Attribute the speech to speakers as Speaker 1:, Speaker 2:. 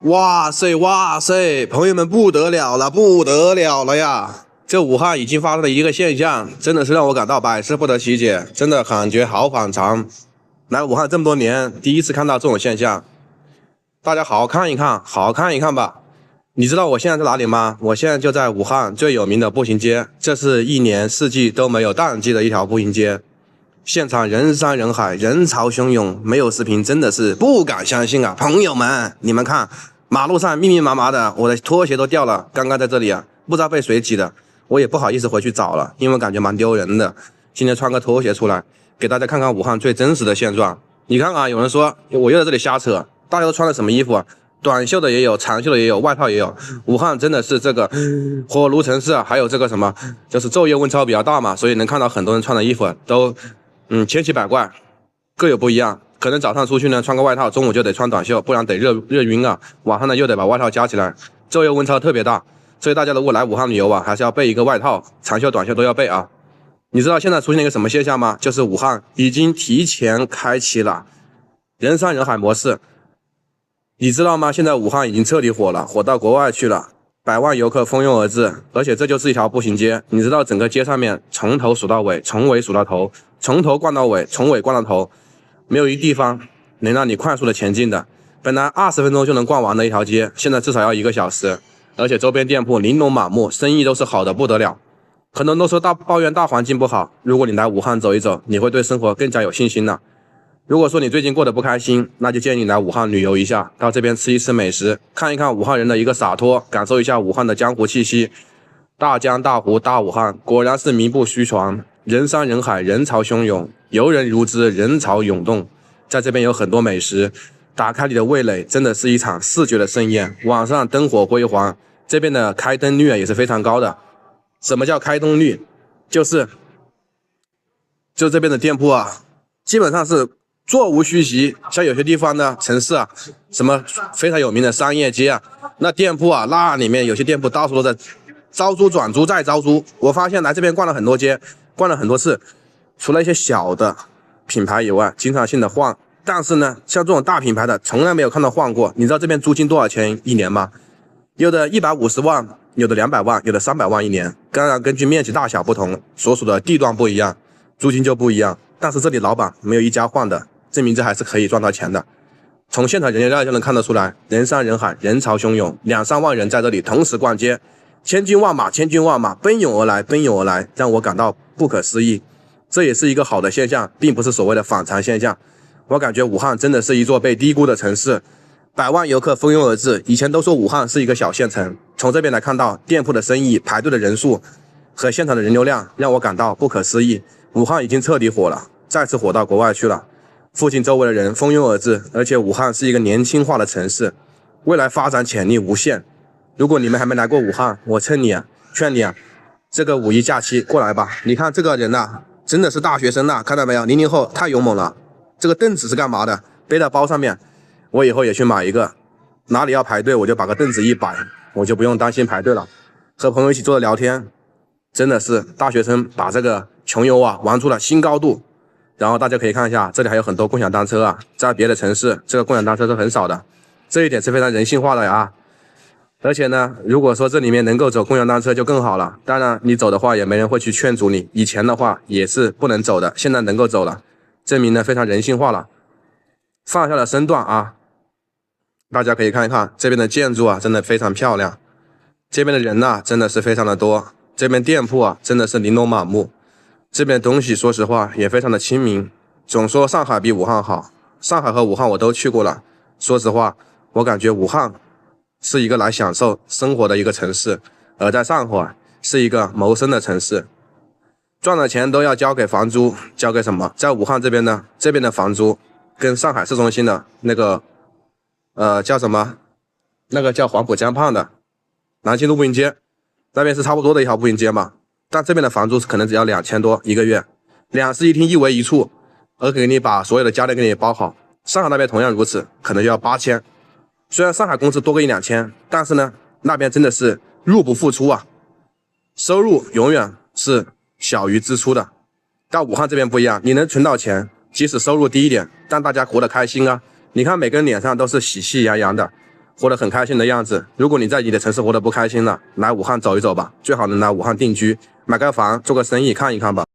Speaker 1: 哇塞哇塞，朋友们不得了了，不得了了呀！这武汉已经发生的一个现象，真的是让我感到百思不得其解，真的感觉好反常。来武汉这么多年，第一次看到这种现象，大家好好看一看，好好看一看吧。你知道我现在在哪里吗？我现在就在武汉最有名的步行街，这是一年四季都没有淡季的一条步行街。现场人山人海，人潮汹涌，没有视频真的是不敢相信啊！朋友们，你们看，马路上密密麻麻的，我的拖鞋都掉了，刚刚在这里啊，不知道被谁挤的，我也不好意思回去找了，因为感觉蛮丢人的。今天穿个拖鞋出来，给大家看看武汉最真实的现状。你看啊，有人说我又在这里瞎扯，大家都穿的什么衣服啊？短袖的也有，长袖的也有，外套也有。武汉真的是这个火炉城市啊，还有这个什么，就是昼夜温差比较大嘛，所以能看到很多人穿的衣服都千奇百怪，各有不一样。可能早上出去呢穿个外套，中午就得穿短袖，不然得热晕啊。晚上呢又得把外套加起来，昼夜温差特别大。所以大家如果来武汉旅游啊，还是要备一个外套，长袖短袖都要备啊。你知道现在出现了一个什么现象吗？就是武汉已经提前开启了人山人海模式。你知道吗？现在武汉已经彻底火了，火到国外去了，百万游客蜂拥而至，而且这就是一条步行街。你知道整个街上面从头数到尾，从尾数到头，从头逛到尾，从尾逛到头，没有一地方能让你快速的前进的。本来20分钟就能逛完的一条街，现在至少要1个小时，而且周边店铺琳琅满目，生意都是好的不得了。很多人都说抱怨大环境不好，如果你来武汉走一走，你会对生活更加有信心了。如果说你最近过得不开心，那就建议你来武汉旅游一下，到这边吃一吃美食，看一看武汉人的一个洒脱，感受一下武汉的江湖气息。大江大湖大武汉，果然是名不虚传，人山人海，人潮汹涌，游人如织，人潮涌动。在这边有很多美食，打开你的味蕾，真的是一场视觉的盛宴。晚上灯火辉煌，这边的开灯率也是非常高的。什么叫开灯率？就这边的店铺啊，基本上是座无虚席。像有些地方呢，城市啊，什么非常有名的商业街啊，那店铺啊，那里面有些店铺到处都在招租转租再招租。我发现来这边逛了很多街，逛了很多次，除了一些小的品牌以外，经常性的换。但是呢，像这种大品牌的从来没有看到换过。你知道这边租金多少钱一年吗？有的150万，有的200万，有的300万一年。当然根据面积大小不同，所属的地段不一样，租金就不一样。但是这里老板没有一家换的，证明这还是可以赚到钱的。从现场人流量就能看得出来，人山人海，人潮汹涌，2-3万人在这里同时逛街，千军万马，千军万马奔涌而来，奔涌而来，让我感到不可思议。这也是一个好的现象，并不是所谓的反常现象。我感觉武汉真的是一座被低估的城市，百万游客蜂拥而至。以前都说武汉是一个小县城，从这边来看到店铺的生意、排队的人数和现场的人流量，让我感到不可思议。武汉已经彻底火了，再次火到国外去了。附近周围的人蜂拥而至，而且武汉是一个年轻化的城市，未来发展潜力无限。如果你们还没来过武汉，我劝你啊，这个5一假期过来吧。你看这个人啊，真的是大学生啊，看到没有？00后太勇猛了。这个凳子是干嘛的？背在包上面。我以后也去买一个，哪里要排队我就把个凳子一摆，我就不用担心排队了。和朋友一起坐着聊天，真的是大学生把这个穷游啊玩出了新高度。然后大家可以看一下，这里还有很多共享单车啊，在别的城市这个共享单车是很少的，这一点是非常人性化的呀。而且呢，如果说这里面能够走共享单车就更好了，当然你走的话也没人会去劝阻你，以前的话也是不能走的，现在能够走了，证明呢非常人性化了。上下的身段啊，大家可以看一看，这边的建筑啊真的非常漂亮，这边的人啊真的是非常的多，这边店铺啊真的是琳琅满目，这边的东西说实话也非常的亲民。总说上海比武汉好，上海和武汉我都去过了，说实话我感觉武汉是一个来享受生活的一个城市，而在上海是一个谋生的城市，赚了钱都要交给房租，交给什么？在武汉这边呢，这边的房租跟上海市中心的那个叫什么？那个叫黄浦江畔的南京路步行街，那边是差不多的一条步行街嘛。但这边的房租可能只要2000多一个月，2室1厅1卫1处，而给你把所有的家电给你包好。上海那边同样如此，可能就要8000。虽然上海工资多个1-2000，但是呢，那边真的是入不敷出啊，收入永远是小于支出的。但武汉这边不一样，你能存到钱，即使收入低一点，但大家活得开心啊。你看每个人脸上都是喜气洋洋的，活得很开心的样子。如果你在你的城市活得不开心了，来武汉走一走吧，最好能来武汉定居，买个房，做个生意看一看吧。